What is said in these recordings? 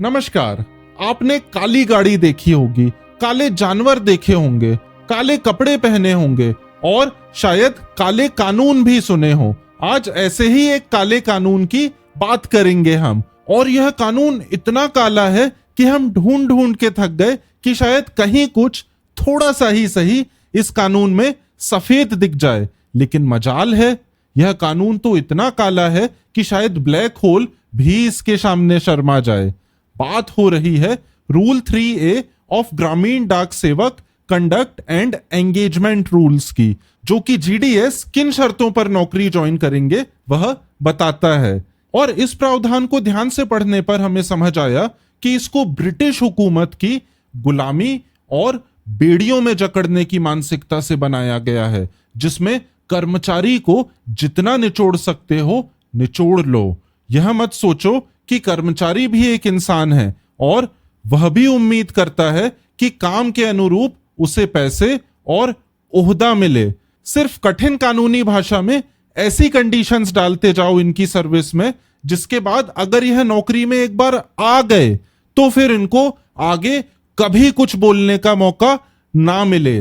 नमस्कार। आपने काली गाड़ी देखी होगी, काले जानवर देखे होंगे, काले कपड़े पहने होंगे और शायद काले कानून भी सुने हो। आज ऐसे ही एक काले कानून की बात करेंगे हम। और यह कानून इतना काला है कि हम ढूंढ ढूंढ के थक गए कि शायद कहीं कुछ थोड़ा सा ही सही इस कानून में सफेद दिख जाए। लेकिन मजाल है, यह कानून तो इतना काला है कि शायद ब्लैक होल भी इसके सामने शर्मा जाए। बात हो रही है रूल 3A ऑफ ग्रामीण डाक सेवक कंडक्ट एंड एंगेजमेंट रूल्स की, जो कि जीडीएस किन शर्तों पर नौकरी ज्वाइन करेंगे वह बताता है। और इस प्रावधान को ध्यान से पढ़ने पर हमें समझ आया कि इसको ब्रिटिश हुकूमत की गुलामी और बेड़ियों में जकड़ने की मानसिकता से बनाया गया है, जिसमें कर्मचारी को जितना निचोड़ सकते हो निचोड़ लो। यह मत सोचो कि कर्मचारी भी एक इंसान है और वह भी उम्मीद करता है कि काम के अनुरूप उसे पैसे और ओहदा मिले। सिर्फ कठिन कानूनी भाषा में ऐसी कंडीशंस डालते जाओ इनकी सर्विस में, जिसके बाद अगर यह नौकरी में एक बार आ गए तो फिर इनको आगे कभी कुछ बोलने का मौका ना मिले।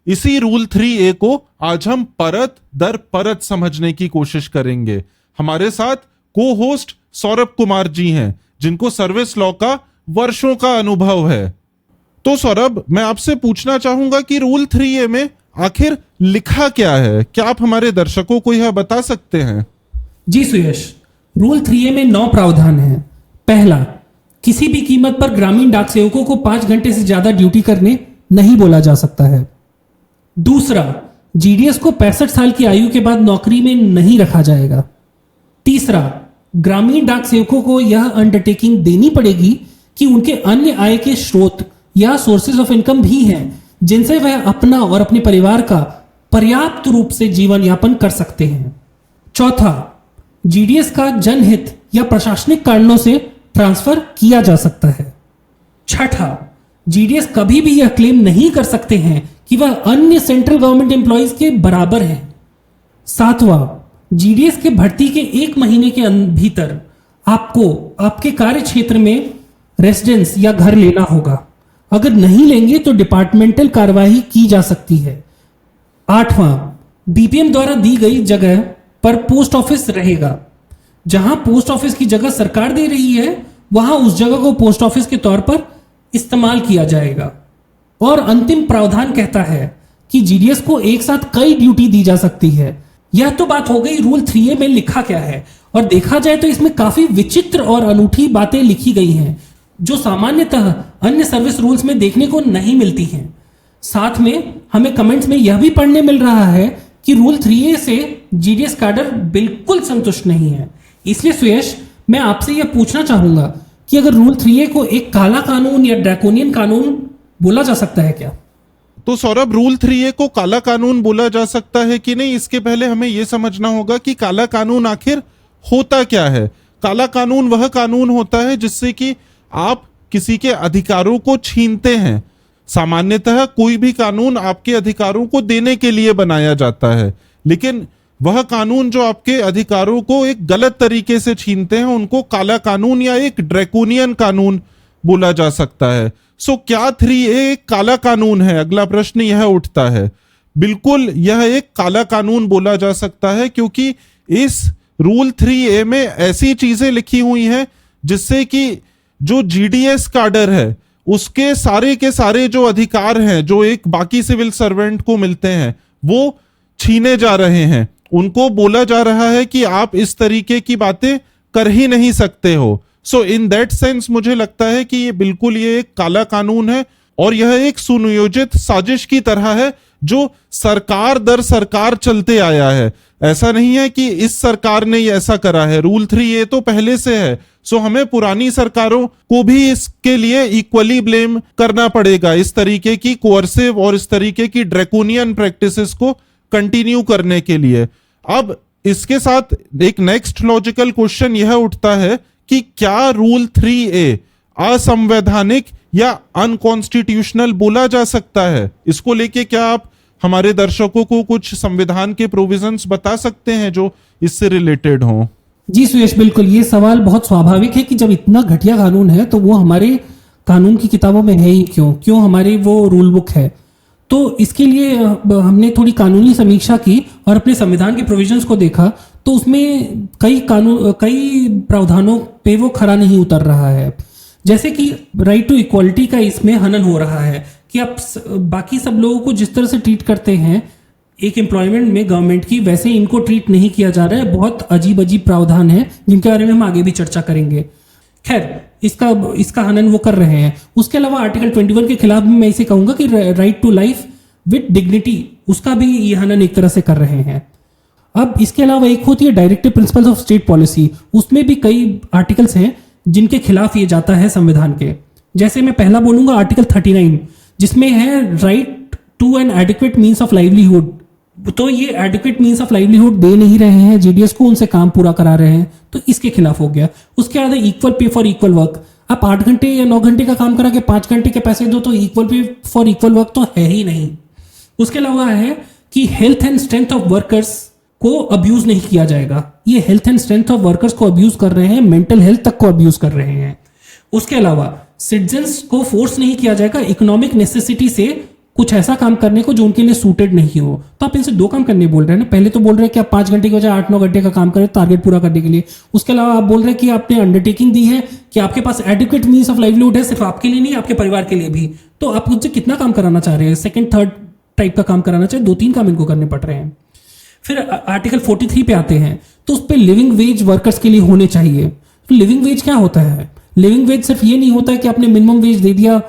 इसी रूल 3A को आज हम परत दर परत समझने की कोशिश करेंगे। हमारे साथ को होस्ट सौरभ कुमार जी हैं, जिनको सर्विस लॉ का वर्षों का अनुभव है। तो सौरभ, मैं आपसे पूछना चाहूंगा कि रूल 3A में आखिर लिखा क्या है? क्या आप हमारे दर्शकों को यह बता सकते हैं? जी सुयश, रूल 3A में 9 प्रावधान हैं। पहला, किसी भी कीमत पर ग्रामीण डाक सेवकों को 5 घंटे से ज्यादा ड्यूटी करने नहीं बोला जा सकता है। दूसरा, जीडीएस को 65 साल की आयु के बाद नौकरी में नहीं रखा जाएगा। तीसरा, ग्रामीण डाक सेवकों को यह अंडरटेकिंग देनी पड़ेगी कि उनके अन्य आय के स्रोत या सोर्सेज ऑफ इनकम भी हैं, जिनसे वह अपना और अपने परिवार का पर्याप्त रूप से जीवन यापन कर सकते हैं। चौथा, जीडीएस का जनहित या प्रशासनिक कारणों से ट्रांसफर किया जा सकता है। छठा, जीडीएस कभी भी यह क्लेम नहीं कर सकते हैं कि वह अन्य सेंट्रल गवर्नमेंट एम्प्लॉइज के बराबर है। सातवां, जीडीएस के भर्ती के 1 महीने के भीतर आपको आपके कार्य क्षेत्र में रेसिडेंस या घर लेना होगा। अगर नहीं लेंगे तो डिपार्टमेंटल कार्यवाही की जा सकती है। आठवां, बीपीएम द्वारा दी गई जगह पर पोस्ट ऑफिस रहेगा। जहां पोस्ट ऑफिस की जगह सरकार दे रही है, वहां उस जगह को पोस्ट ऑफिस के तौर पर इस्तेमाल किया जाएगा। और अंतिम प्रावधान कहता है कि जीडीएस को एक साथ कई ड्यूटी दी जा सकती है। यह तो बात हो गई रूल 3A में लिखा क्या है, और देखा जाए तो इसमें काफी विचित्र और अनूठी बातें लिखी गई हैं, जो सामान्यतः अन्य सर्विस रूल्स में देखने को नहीं मिलती हैं। साथ में हमें कमेंट्स में यह भी पढ़ने मिल रहा है कि रूल 3A से जीडीएस कैडर बिल्कुल संतुष्ट नहीं है। इसलिए सुयश, मैं आपसे यह पूछना चाहूंगा कि अगर रूल 3A को एक काला कानून या ड्रैकोनियन कानून बोला जा सकता है क्या? तो सौरभ, रूल 3A को काला कानून बोला जा सकता है कि नहीं, इसके पहले हमें यह समझना होगा कि काला कानून आखिर होता क्या है। काला कानून वह कानून होता है जिससे कि आप किसी के अधिकारों को छीनते हैं। सामान्यतः कोई भी कानून आपके अधिकारों को देने के लिए बनाया जाता है, लेकिन वह कानून जो आपके अधिकारों को एक गलत तरीके से छीनते हैं, उनको काला कानून या एक ड्रैकोनियन कानून बोला जा सकता है। सो क्या 3A एक काला कानून है? अगला प्रश्न यह उठता है। बिल्कुल, यह एक काला कानून बोला जा सकता है, क्योंकि इस रूल 3A में ऐसी चीजें लिखी हुई हैं जिससे कि जो जीडीएस कैडर है उसके सारे के सारे जो अधिकार हैं जो एक बाकी सिविल सर्वेंट को मिलते हैं, वो छीने जा रहे हैं। उनको बोला जा रहा है कि आप इस तरीके की बातें कर ही नहीं सकते हो। सो इन दैट सेंस मुझे लगता है कि ये बिल्कुल ये एक काला कानून है, और यह एक सुनियोजित साजिश की तरह है जो सरकार दर सरकार चलते आया है। ऐसा नहीं है कि इस सरकार ने ऐसा करा है, रूल 3A तो पहले से है। सो हमें पुरानी सरकारों को भी इसके लिए इक्वली ब्लेम करना पड़ेगा, इस तरीके की कोअर्सिव और इस तरीके की ड्रैकोनियन प्रैक्टिसेस को कंटिन्यू करने के लिए। अब इसके साथ एक नेक्स्ट लॉजिकल क्वेश्चन यह उठता है कि क्या रूल 3A असंवैधानिक या अनकॉन्स्टिट्यूशनल बोला जा सकता है? इसको लेके क्या आप हमारे दर्शकों को कुछ संविधान के प्रोविजंस बता सकते हैं जो इससे रिलेटेड हों? जी सुयश, बिल्कुल ये सवाल बहुत स्वाभाविक है कि जब इतना घटिया कानून है तो वो हमारे कानून की किताबों में है ही क्यों, क्यों हमारी वो रूल बुक है। तो इसके लिए हमने थोड़ी कानूनी समीक्षा की और अपने संविधान के प्रोविजंस को देखा, तो उसमें कई प्रावधानों पे वो खरा नहीं उतर रहा है। जैसे कि राइट टू इक्वालिटी का इसमें हनन हो रहा है कि आप बाकी सब लोगों को जिस तरह से ट्रीट करते हैं एक एम्प्लॉयमेंट में गवर्नमेंट की, वैसे इनको ट्रीट नहीं किया जा रहा है। बहुत अजीब अजीब प्रावधान है जिनके बारे में हम आगे भी चर्चा करेंगे। खैर, इसका हनन वो कर रहे हैं। उसके अलावा आर्टिकल 21 के खिलाफ भी मैं इसे कहूंगा कि right to life with dignity, उसका भी ये हनन एक तरह से कर रहे हैं। अब इसके अलावा एक होती है directive principles of state policy, उसमें भी कई आर्टिकल्स हैं जिनके खिलाफ ये जाता है संविधान के। जैसे मैं पहला बोलूंगा आर्टिकल 39, जिसमें है right to an adequate means of livelihood. तो ये एडिक्वेट मीन्स ऑफ लाइवलीहुड दे नहीं रहे हैं जीडीएस को, उनसे काम पूरा करा रहे हैं, तो इसके खिलाफ हो गया। उसके बाद equal pay for equal work, आप 8 घंटे या 9 घंटे का काम करा के 5 घंटे के पैसे दो, तो equal pay for equal work तो है ही नहीं। उसके अलावा है कि health and strength of workers को अब्यूज नहीं किया जाएगा। ये health and strength of workers को अब्यूज कर रहे हैं, मेंटल हेल्थ तक को अब्यूज कर रहे हैं। उसके अलावा सिटीजन्स को फोर्स नहीं किया जाएगा इकोनॉमिक नेसेसिटी से कुछ ऐसा काम करने को जो उनके लिए सूटेड नहीं हो। तो आप इनसे 2 काम करने बोल रहे हैं ना, पहले तो बोल रहे हैं कि आप 5 घंटे की बजाय 8-9 घंटे का काम करें टारगेट पूरा करने के लिए। उसके अलावा आप बोल रहे हैं कि आपने अंडरटेकिंग दी है कि आपके पास एडिक्वेट मीन्स ऑफ लाइवलीहुड है, सिर्फ आपके लिए नहीं, आपके परिवार के लिए भी। तो आप उनसे कितना काम कराना चाह रहे हैं? सेकंड थर्ड टाइप का काम कराना चाहिए, 2-3 काम इनको करने पड़ रहे हैं। फिर आर्टिकल 43 पे आते हैं, तो उस पर लिविंग वेज वर्कर्स के लिए होने चाहिए। तो लिविंग वेज क्या होता है? लिविंग वेज सिर्फ ये नहीं होता है कि आपने मिनिमम वेज दे दिया।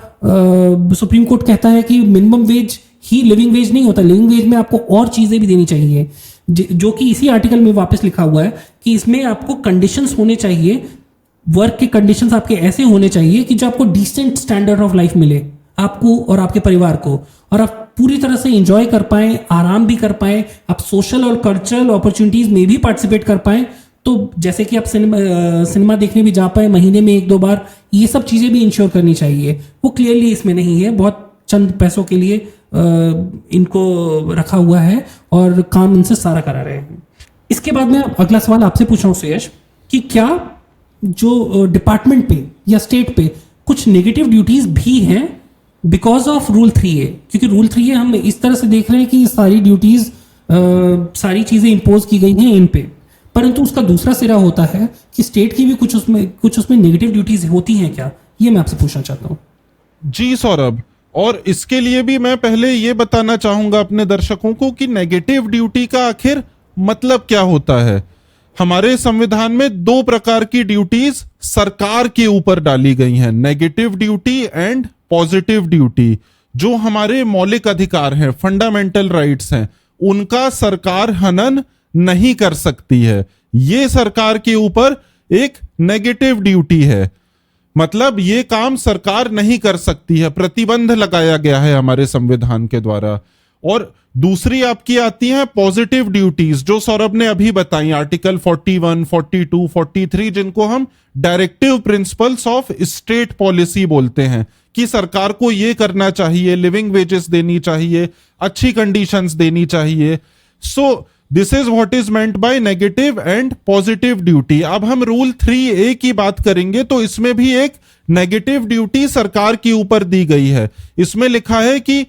सुप्रीम कोर्ट कहता है कि मिनिमम वेज ही लिविंग वेज नहीं होता, लिविंग वेज में आपको और चीजें भी देनी चाहिए, जो कि इसी आर्टिकल में वापस लिखा हुआ है कि इसमें आपको कंडीशंस होने चाहिए, वर्क के कंडीशंस आपके ऐसे होने चाहिए कि जो आपको डिसेंट स्टैंडर्ड ऑफ लाइफ मिले आपको और आपके परिवार को, और आप पूरी तरह से एंजॉय कर पाएं, आराम भी कर पाएं, आप सोशल और कल्चरल अपॉर्चुनिटीज में भी पार्टिसिपेट कर पाएं। तो जैसे कि आप सिनेमा देखने भी जा पाए महीने में 1-2 बार, ये सब चीजें भी इंश्योर करनी चाहिए। वो क्लियरली इसमें नहीं है, बहुत चंद पैसों के लिए इनको रखा हुआ है और काम इनसे सारा करा रहे हैं। इसके बाद में अगला सवाल आपसे पूछ रहा हूँ सुयश, कि क्या जो डिपार्टमेंट पे या स्टेट पे कुछ नेगेटिव ड्यूटीज भी हैं बिकॉज ऑफ रूल 3A? क्योंकि रूल 3A हम इस तरह से देख रहे हैं कि सारी ड्यूटीज सारी चीजें इंपोज की गई हैं इन पे, परंतु उसका दूसरा सिरा होता है कि स्टेट की भी कुछ उसमें नेगेटिव ड्यूटीज होती हैं क्या? ये मैं आपसे पूछना चाहता हूँ। जी सौरभ, और इसके लिए भी मैं पहले ये बताना चाहूंगा अपने दर्शकों को कि नेगेटिव ड्यूटी का आखिर मतलब क्या होता है। हमारे संविधान में 2 प्रकार की ड्यूटीज सरकार के ऊपर डाली गई हैं, negative duty and positive duty. जो हमारे मौलिक अधिकार हैं, फंडामेंटल राइट्स हैं, उनका सरकार हनन नहीं कर सकती है। ये सरकार के ऊपर एक नेगेटिव ड्यूटी है, मतलब ये काम सरकार नहीं कर सकती है, प्रतिबंध लगाया गया है हमारे संविधान के द्वारा। और दूसरी आपकी आती है पॉजिटिव ड्यूटीज, जो सौरभ ने अभी बताई, आर्टिकल 41, 42, 43, जिनको हम directive principles of state policy बोलते हैं कि सरकार को ये करना चाहिए, लिविंग वेजेस देनी चाहिए, अच्छी कंडीशंस देनी चाहिए। So this is what is meant by negative and positive duty. अब हम रूल 3A की बात करेंगे तो इसमें भी एक नेगेटिव ड्यूटी सरकार के ऊपर दी गई है। इसमें लिखा है कि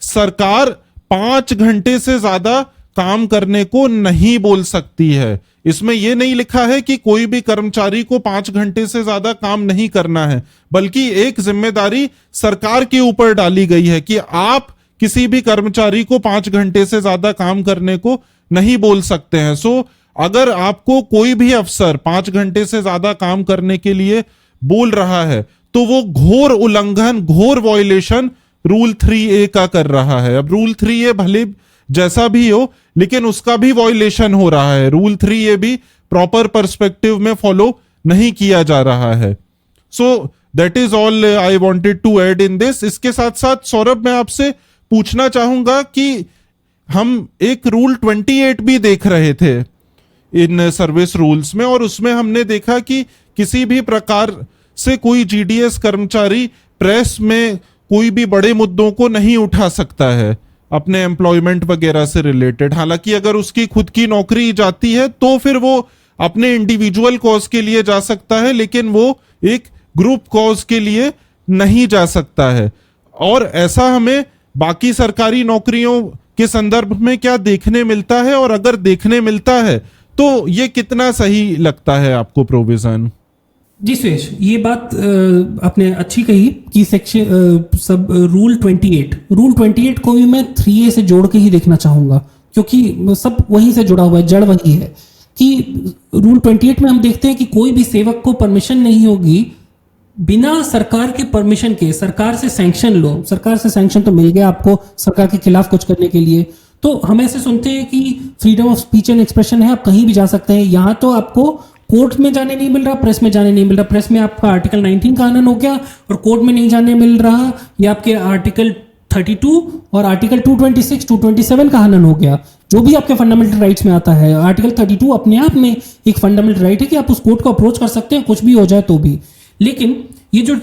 सरकार 5 घंटे से ज्यादा काम करने को नहीं बोल सकती है। इसमें यह नहीं लिखा है कि कोई भी कर्मचारी को 5 घंटे से ज्यादा काम नहीं करना है, बल्कि एक जिम्मेदारी सरकार के ऊपर डाली गई है कि आप किसी भी कर्मचारी को 5 घंटे से ज्यादा काम करने को नहीं बोल सकते हैं। सो अगर आपको कोई भी अफसर 5 घंटे से ज्यादा काम करने के लिए बोल रहा है तो वो घोर उल्लंघन, घोर वॉयलेशन रूल 3A का कर रहा है। अब रूल 3A भले जैसा भी हो, लेकिन उसका भी वॉयलेशन हो रहा है। रूल 3A भी प्रॉपर पर्सपेक्टिव में फॉलो नहीं किया जा रहा है। So that is all I wanted to add in this. इसके साथ साथ सौरभ, मैं आपसे पूछना चाहूंगा कि हम एक रूल 28 भी देख रहे थे इन सर्विस रूल्स में, और उसमें हमने देखा कि किसी भी प्रकार से कोई जीडीएस कर्मचारी प्रेस में कोई भी बड़े मुद्दों को नहीं उठा सकता है अपने एम्प्लॉयमेंट वगैरह से रिलेटेड। हालांकि अगर उसकी खुद की नौकरी जाती है तो फिर वो अपने इंडिविजुअल कॉज के लिए जा सकता है, लेकिन वो एक ग्रुप कॉज के लिए नहीं जा सकता है। और ऐसा हमें बाकी सरकारी नौकरियों के संदर्भ में क्या देखने मिलता है, और अगर देखने मिलता है तो ये कितना सही लगता है आपको प्रोविजन? जी सुयश, ये बात आपने अच्छी कही कि सेक्शन सब रूल 28 को भी मैं 3A से जोड़ के ही देखना चाहूंगा, क्योंकि सब वहीं से जुड़ा हुआ है, जड़ वही है कि रूल 28 में हम देखते हैं कि कोई भी सेवक को परमिशन नहीं होगी बिना सरकार के परमिशन के। सरकार से सैंक्शन लो, सरकार से सैंक्शन तो मिल गया आपको सरकार के खिलाफ कुछ करने के लिए, तो हम ऐसे सुनते हैं कि freedom of speech and expression है, आप कहीं भी जा सकते हैं। यहाँ तो आपको कोर्ट में जाने नहीं मिल रहा, प्रेस में जाने नहीं मिल रहा। प्रेस में आपका आर्टिकल 19 का आनंद हो गया और कोर्ट में नहीं जाने मिल रहा, या आपके आर्टिकल 32 और आर्टिकल 226, 227 का हनन हो गया। जो भी आपके फंडामेंटल राइट्स में आता है, आर्टिकल 32 अपने आप में एक फंडामेंटल राइट है कि आप उस कोर्ट को अप्रोच कर सकते हैं कुछ भी हो जाए तो भी। लेकिन ये जो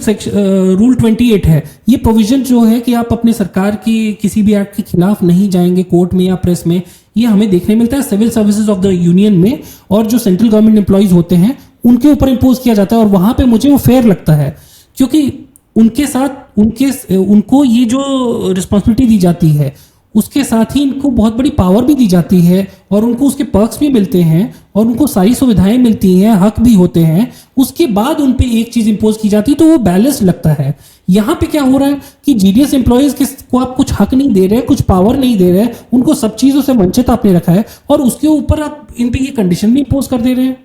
रूल 28 है, ये प्रोविजन जो है कि आप अपने सरकार की किसी भी एक्ट के खिलाफ नहीं जाएंगे कोर्ट में या प्रेस में, ये हमें देखने मिलता है civil services of the union में, और जो सेंट्रल गवर्नमेंट एम्प्लॉइज होते हैं उनके ऊपर इम्पोज किया जाता है। और वहां पे मुझे वो फेयर लगता है, क्योंकि उनके साथ उनको ये जो रिस्पॉन्सिबिलिटी दी जाती है उसके साथ ही इनको बहुत बड़ी पावर भी दी जाती है, और उनको उसके पर्क्स भी मिलते हैं, और उनको सारी सुविधाएं मिलती हैं, हक भी होते हैं। उसके बाद उन पे एक चीज इंपोज की जाती है तो वो बैलेंस लगता है। यहाँ पे क्या हो रहा है कि जीडीएस एम्प्लॉयज को आप कुछ हक नहीं दे रहे, कुछ पावर नहीं दे रहे, उनको सब चीजों से वंचित आपने रखा है, और उसके ऊपर आप इन पे ये कंडीशन भी इंपोज कर दे रहे हैं।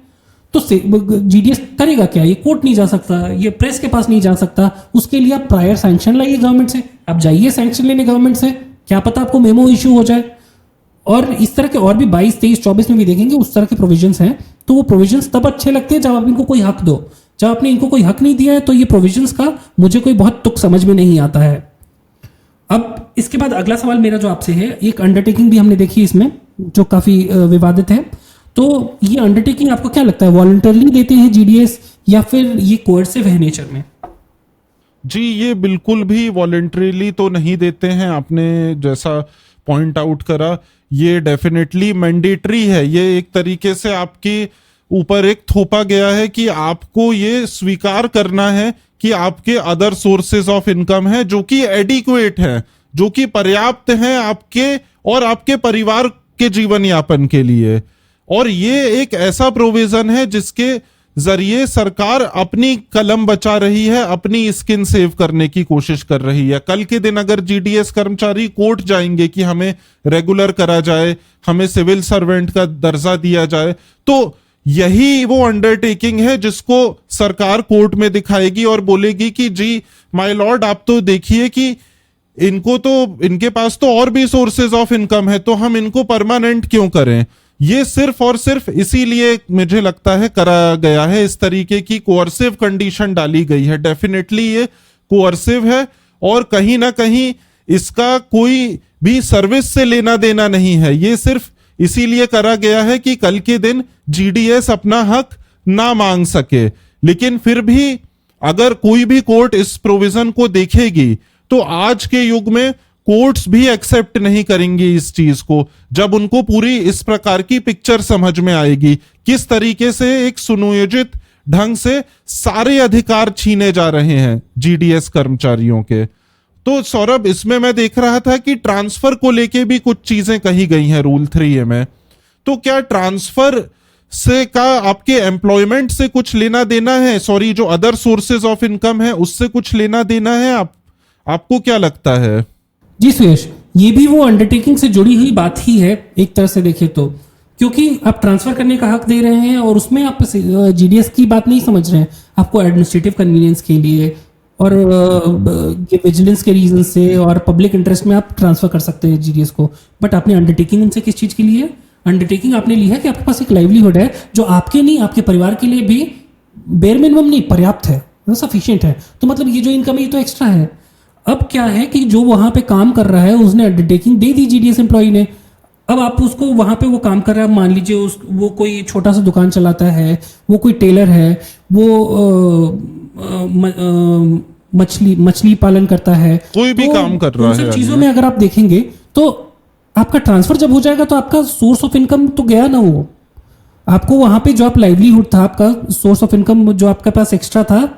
तो जीडीएस करेगा क्या? ये कोर्ट नहीं जा सकता, ये प्रेस के पास नहीं जा सकता, उसके लिए आप प्रायर सैंक्शन लाइए गवर्नमेंट से। आप जाइए सैंक्शन लेने गवर्नमेंट से, क्या पता आपको मेमो इश्यू हो जाए। और इस तरह के और भी 22, 23, 24 में भी देखेंगे उस तरह के प्रोविजंस हैं। तो वो प्रोविजंस तब अच्छे लगते हैं जब आप इनको कोई हक दो। जब आपने इनको कोई हक नहीं दिया है तो ये प्रोविजंस का मुझे कोई बहुत तुक समझ में नहीं आता है। अब इसके बाद अगला सवाल मेरा जो आपसे है, एक अंडरटेकिंग भी हमने देखी इसमें जो काफी विवादित है। तो ये अंडरटेकिंग आपको क्या लगता है, वॉलंटरली देते हैं जीडीएस या फिर ये कोर्सिव है नेचर में? जी, ये बिल्कुल भी वॉलेंटरीली तो नहीं देते हैं। आपने जैसा पॉइंट आउट करा, ये डेफिनेटली मैंडेटरी है। ये एक तरीके से आपके ऊपर एक थोपा गया है कि आपको ये स्वीकार करना है कि आपके अदर सोर्सेज ऑफ इनकम है जो कि एडिक्वेट है, जो कि पर्याप्त हैं आपके और आपके परिवार के जीवन यापन के लिए। और ये एक ऐसा प्रोविजन है जिसके जरिए सरकार अपनी कलम बचा रही है, अपनी स्किन सेव करने की कोशिश कर रही है। कल के दिन अगर जीडीएस कर्मचारी कोर्ट जाएंगे कि हमें रेगुलर करा जाए, हमें सिविल सर्वेंट का दर्जा दिया जाए, तो यही वो अंडरटेकिंग है जिसको सरकार कोर्ट में दिखाएगी और बोलेगी कि जी माय लॉर्ड, आप तो देखिए कि इनके पास तो और भी सोर्सेज ऑफ इनकम है, तो हम इनको परमानेंट क्यों करें। ये सिर्फ और सिर्फ इसीलिए मुझे लगता है करा गया है, इस तरीके की कोअर्सिव कंडीशन डाली गई है। डेफिनेटली ये कोअर्सिव है और कहीं ना कहीं इसका कोई भी सर्विस से लेना देना नहीं है। ये सिर्फ इसीलिए करा गया है कि कल के दिन जीडीएस अपना हक ना मांग सके। लेकिन फिर भी अगर कोई भी कोर्ट इस प्रोविजन को देखेगी तो आज के युग में कोर्ट्स भी एक्सेप्ट नहीं करेंगी इस चीज को, जब उनको पूरी इस प्रकार की पिक्चर समझ में आएगी किस तरीके से एक सुनियोजित ढंग से सारे अधिकार छीने जा रहे हैं जीडीएस कर्मचारियों के। तो सौरभ, इसमें मैं देख रहा था कि ट्रांसफर को लेके भी कुछ चीजें कही गई हैं रूल 3A में। तो क्या ट्रांसफर से का आपके एम्प्लॉयमेंट से कुछ लेना देना है, सॉरी जो अदर सोर्सेज ऑफ इनकम है उससे कुछ लेना देना है? आपको क्या लगता है? जी सुयश, ये भी वो अंडरटेकिंग से जुड़ी हुई बात ही है एक तरह से देखें तो, क्योंकि आप ट्रांसफर करने का हक दे रहे हैं और उसमें आप जीडीएस की बात नहीं समझ रहे हैं। आपको एडमिनिस्ट्रेटिव कन्वीनियंस के लिए और ये विजिलेंस के रीजन से और पब्लिक इंटरेस्ट में आप ट्रांसफर कर सकते हैं जीडीएस को। बट आपने अंडरटेकिंग उनसे किस चीज के लिए? अंडरटेकिंग आपने ली है कि आपके पास एक लाइवलीहुड है जो आपके नहीं, आपके परिवार के लिए भी बेयर मिनिमम नहीं, पर्याप्त है, सफिशिएंट है। तो मतलब ये जो इनकम है ये तो एक्स्ट्रा है। अब क्या है कि जो वहां पे काम कर रहा है उसने अंडरटेकिंग दे दी जीडीएस एम्प्लॉय ने। अब आप उसको वहां पे वो काम कर रहा है, मान लीजिए वो कोई छोटा सा दुकान चलाता है, वो कोई टेलर है, वो मछली पालन करता है, कोई भी काम कर रहा है। सब चीजों में अगर आप देखेंगे तो आपका ट्रांसफर जब हो जाएगा तो आपका सोर्स ऑफ इनकम तो गया ना वो। आपको वहां पे जो आप लाइवलीहुड था, आपका सोर्स ऑफ इनकम जो आपके पास एक्स्ट्रा था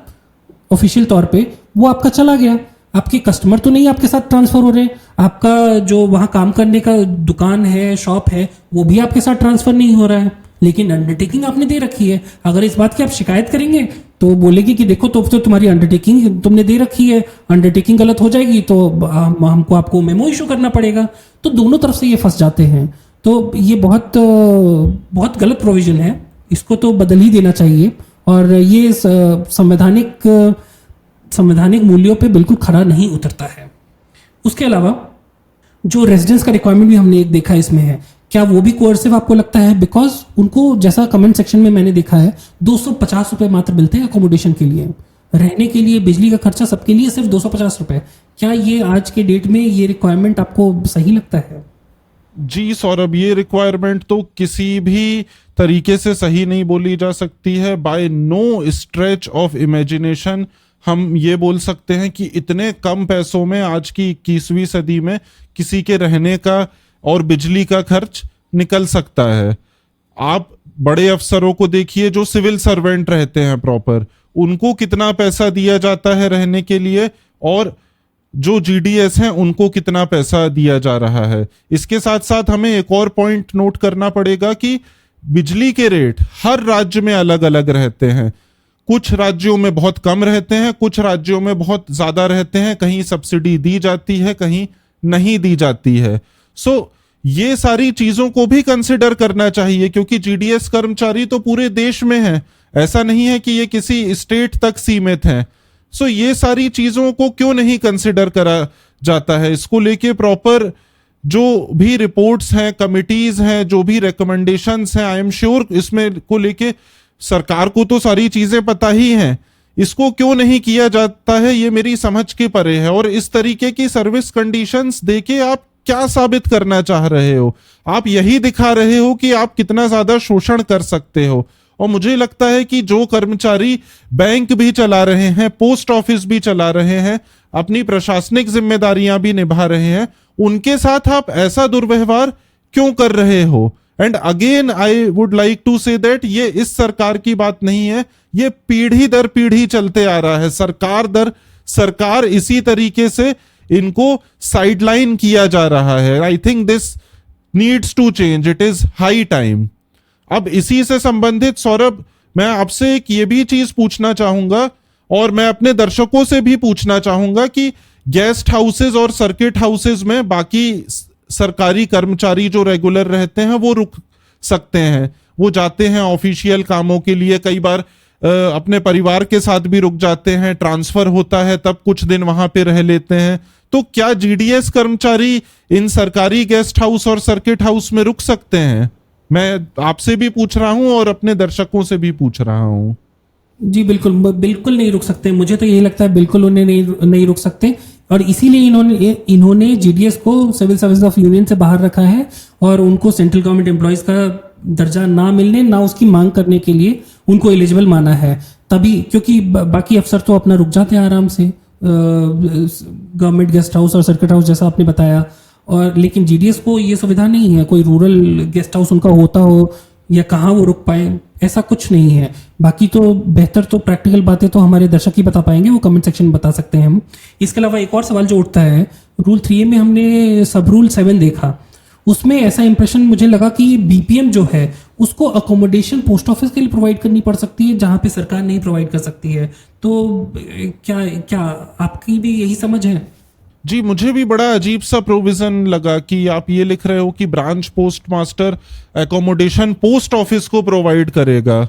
ऑफिशियल तौर पे, वो आपका चला गया। आपके कस्टमर तो नहीं आपके साथ ट्रांसफर हो रहे, आपका जो वहां काम करने का दुकान है, शॉप है, वो भी आपके साथ ट्रांसफर नहीं हो रहा है, लेकिन अंडरटेकिंग आपने दे रखी है। अगर इस बात की आप शिकायत करेंगे तो बोलेगी कि देखो तो तुम्हारी अंडरटेकिंग तुमने दे रखी है, अंडरटेकिंग गलत हो जाएगी तो हमको आपको मेमो इशू करना पड़ेगा। तो दोनों तरफ से ये फंस जाते हैं। तो ये बहुत बहुत गलत प्रोविजन है, इसको तो बदल ही देना चाहिए। और ये संवैधानिक मूल्यों पे बिल्कुल खरा नहीं उतरता है। उसके अलावा जो रेजिडेंस का रिक्वायरमेंट भी हमने एक देखा इसमें है, क्या वो भी कोर्सिव आपको लगता है? बिकॉज उनको जैसा कमेंट सेक्शन में मैंने देखा है 250 रुपए मात्र मिलते हैं अकोमोडेशन के लिए, रहने के लिए, बिजली का खर्चा सबके लिए सिर्फ 250 रुपए। क्या ये आज के डेट में ये रिक्वायरमेंट आपको सही लगता है? जी सौरभ, ये रिक्वायरमेंट तो किसी भी तरीके से सही नहीं बोली जा सकती है। By no stretch of imagination हम ये बोल सकते हैं कि इतने कम पैसों में आज की 21वीं सदी में किसी के रहने का और बिजली का खर्च निकल सकता है। आप बड़े अफसरों को देखिए जो सिविल सर्वेंट रहते हैं प्रॉपर, उनको कितना पैसा दिया जाता है रहने के लिए, और जो जीडीएस हैं उनको कितना पैसा दिया जा रहा है। इसके साथ साथ हमें एक और पॉइंट नोट करना पड़ेगा कि बिजली के रेट हर राज्य में अलग अलग रहते हैं। कुछ राज्यों में बहुत कम रहते हैं, कुछ राज्यों में बहुत ज्यादा रहते हैं, कहीं सब्सिडी दी जाती है, कहीं नहीं दी जाती है। सो ये सारी चीजों को भी कंसिडर करना चाहिए, क्योंकि जीडीएस कर्मचारी तो पूरे देश में है, ऐसा नहीं है कि ये किसी स्टेट तक सीमित हैं। सो ये सारी चीजों को क्यों नहीं कंसिडर करा जाता है? इसको लेके प्रॉपर जो भी रिपोर्ट्स हैं, कमिटीज हैं, जो भी रिकमेंडेशंस हैं, आई एम श्योर इसमें को लेके सरकार को तो सारी चीजें पता ही हैं। इसको क्यों नहीं किया जाता है ये मेरी समझ के परे है। और इस तरीके की सर्विस कंडीशंस देके आप क्या साबित करना चाह रहे हो? आप यही दिखा रहे हो कि आप कितना ज्यादा शोषण कर सकते हो। और मुझे लगता है कि जो कर्मचारी बैंक भी चला रहे हैं, पोस्ट ऑफिस भी चला रहे हैं, अपनी प्रशासनिक जिम्मेदारियां भी निभा रहे हैं, उनके साथ आप ऐसा दुर्व्यवहार क्यों कर रहे हो? And again I would like to say that ये इस सरकार की बात नहीं है, ये पीढ़ी दर पीढ़ी चलते आ रहा है। सरकार दर सरकार इसी तरीके से इनको साइडलाइन किया जा रहा है। I think this needs to change, it is high time. अब इसी से संबंधित सौरभ, मैं आपसे एक ये भी चीज पूछना चाहूंगा और मैं अपने दर्शकों से भी पूछना चाहूंगा कि गेस्ट हाउसेज और सर्किट हाउसेज में बाकी सरकारी कर्मचारी जो रेगुलर रहते हैं वो रुक सकते हैं, वो जाते हैं ऑफिशियल कामों के लिए, कई बार अपने परिवार के साथ भी रुक जाते हैं, ट्रांसफर होता है तब कुछ दिन वहां पे रह लेते हैं। तो क्या जीडीएस कर्मचारी इन सरकारी गेस्ट हाउस और सर्किट हाउस में रुक सकते हैं? मैं आपसे भी पूछ रहा हूं और अपने दर्शकों से भी पूछ रहा हूं। जी बिल्कुल बिल्कुल नहीं रुक सकते। मुझे तो यही लगता है बिल्कुल उन्हें नहीं रुक सकते, और इसीलिए इन्होंने जीडीएस को सिविल सर्विस ऑफ यूनियन से बाहर रखा है और उनको सेंट्रल गवर्नमेंट एम्प्लॉयज का दर्जा ना मिलने, ना उसकी मांग करने के लिए उनको एलिजिबल माना है। तभी, क्योंकि बाकी अफसर तो अपना रुक जाते हैं आराम से, गवर्नमेंट गेस्ट हाउस और सर्किट हाउस जैसा आपने बताया, और लेकिन जीडीएस को ये सुविधा नहीं है, कोई रूरल गेस्ट हाउस उनका होता हो या कहाँ वो रुक पाए, ऐसा कुछ नहीं है। बाकी तो बेहतर तो प्रैक्टिकल बातें तो हमारे दर्शक ही बता पाएंगे, वो कमेंट सेक्शन में बता सकते हैं हम। इसके अलावा एक और सवाल जो उठता है, रूल 3A में हमने सब रूल 7 देखा, उसमें ऐसा इंप्रेशन मुझे लगा कि बीपीएम जो है उसको अकोमोडेशन पोस्ट ऑफिस के लिए प्रोवाइड करनी पड़ सकती है, जहां पे सरकार नहीं प्रोवाइड कर सकती है। तो क्या आपकी भी यही समझ है? जी, मुझे भी बड़ा अजीब सा प्रोविजन लगा कि आप ये लिख रहे हो कि branch post master accommodation post office को प्रोवाइड करेगा।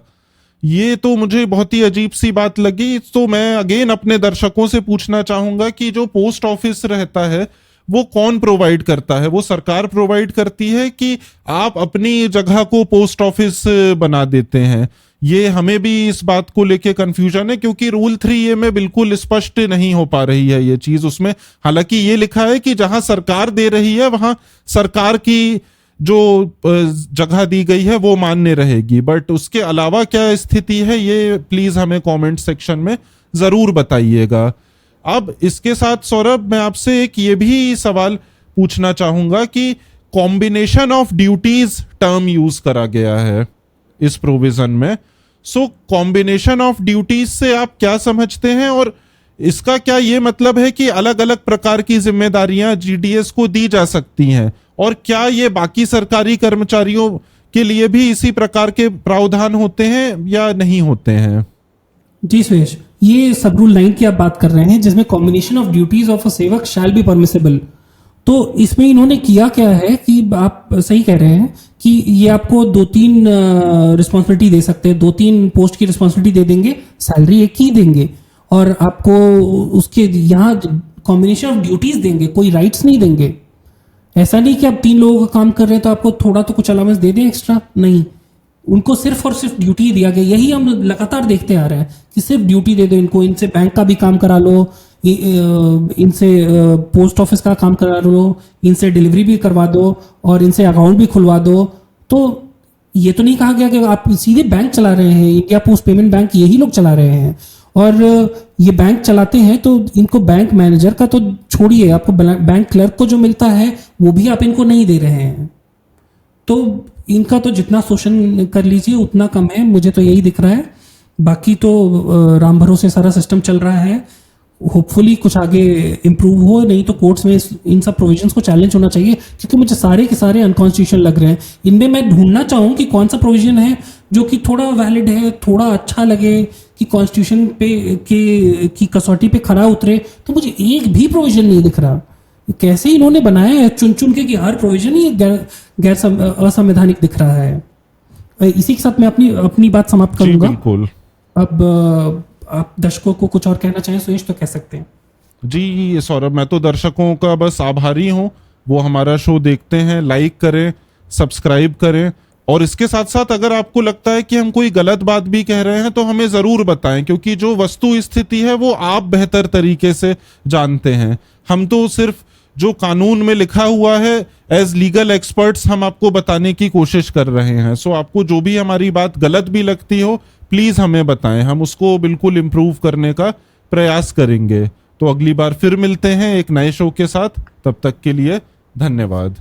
ये तो मुझे बहुत ही अजीब सी बात लगी। तो मैं अगेन अपने दर्शकों से पूछना चाहूंगा कि जो पोस्ट ऑफिस रहता है वो कौन प्रोवाइड करता है? वो सरकार प्रोवाइड करती है कि आप अपनी जगह को पोस्ट ऑफिस बना देते हैं? ये हमें भी इस बात को लेके कंफ्यूजन है, क्योंकि रूल 3A में बिल्कुल स्पष्ट नहीं हो पा रही है ये चीज। उसमें हालांकि ये लिखा है कि जहां सरकार दे रही है वहां सरकार की जो जगह दी गई है वो मान्य रहेगी, बट उसके अलावा क्या स्थिति है ये प्लीज हमें कमेंट सेक्शन में जरूर बताइएगा। अब इसके साथ सौरभ, मैं आपसे एक ये भी सवाल पूछना चाहूंगा कि combination of duties term use करा गया है। इस प्रोविजन में। सो कॉम्बिनेशन ऑफ ड्यूटीज से आप क्या समझते हैं, और इसका क्या ये मतलब है कि अलग अलग प्रकार की जिम्मेदारियां जीडीएस को दी जा सकती हैं, और क्या ये बाकी सरकारी कर्मचारियों के लिए भी इसी प्रकार के प्रावधान होते हैं या नहीं होते हैं? जी सुरेश, ये सब रूल 9 की आप बात कर रहे हैं जिसमें combination of duties of a सेवक शैल बी परमिसेबल। तो इसमें इन्होंने किया क्या है कि आप सही कह रहे हैं कि ये आपको 2-3 रिस्पॉन्सिबिलिटी दे सकते हैं, 2-3 पोस्ट की रिस्पॉन्सिबिलिटी दे देंगे, सैलरी एक ही देंगे, और आपको उसके यहाँ कॉम्बिनेशन ऑफ ड्यूटीज देंगे, कोई राइट्स नहीं देंगे। ऐसा नहीं कि आप 3 लोगों का काम कर रहे हैं तो आपको थोड़ा तो कुछ अलाउंस दे दें एक्स्ट्रा, नहीं, उनको सिर्फ और सिर्फ ड्यूटी दिया गया। यही हम लगातार देखते आ रहे हैं कि सिर्फ ड्यूटी दे दो इनको, इनसे बैंक का भी काम करा लो, इनसे पोस्ट ऑफिस का काम करा लो, इनसे डिलीवरी भी करवा दो, और इनसे अकाउंट भी खुलवा दो। तो ये तो नहीं कहा गया कि आप सीधे बैंक चला रहे हैं, इंडिया पोस्ट पेमेंट बैंक यही लोग चला रहे हैं, और ये बैंक चलाते हैं तो इनको बैंक मैनेजर का तो छोड़िए, आपको बैंक क्लर्क को जो मिलता है वो भी आप इनको नहीं दे रहे हैं। तो इनका तो जितना शोषण कर लीजिए उतना कम है, मुझे तो यही दिख रहा है। बाकी तो राम भरोसे सारा सिस्टम चल रहा है, होपफुली कुछ आगे इम्प्रूव हो, नहीं तो कोर्ट्स में इन सब प्रोविजंस को चैलेंज होना चाहिए, क्योंकि मुझे सारे के सारे अनकॉन्स्टिट्यूशनल लग रहे हैं। इनमें मैं ढूंढना चाहूँ कि कौन सा प्रोविजन है जो कि थोड़ा वैलिड है, थोड़ा अच्छा लगे, कि कॉन्स्टिट्यूशन पे की कसौटी पे खरा उतरे, तो मुझे एक भी प्रोविजन नहीं दिख रहा। कैसे इन्होंने बनाया है चुन चुन के कि हर प्रोविजन ही गैर असंवैधानिक दिख रहा है। इसी के साथ मैं अपनी बात समाप्त करूंगा। बिल्कुल। अब आप दर्शकों को कुछ और कहना चाहें सुरेश तो कह सकते हैं। जी सौरभ, मैं तो दर्शकों का बस आभारी हूँ, वो हमारा शो देखते हैं, लाइक करें, सब्सक्राइब करें, और इसके साथ साथ अगर आपको लगता है कि हम कोई गलत बात भी कह रहे हैं तो हमें जरूर बताएं, क्योंकि जो वस्तु स्थिति है वो आप बेहतर तरीके से जानते हैं। हम तो सिर्फ जो कानून में लिखा हुआ है एज लीगल एक्सपर्ट्स हम आपको बताने की कोशिश कर रहे हैं। सो आपको जो भी हमारी बात गलत भी लगती हो प्लीज हमें बताएं, हम उसको बिल्कुल इम्प्रूव करने का प्रयास करेंगे। तो अगली बार फिर मिलते हैं एक नए शो के साथ, तब तक के लिए धन्यवाद।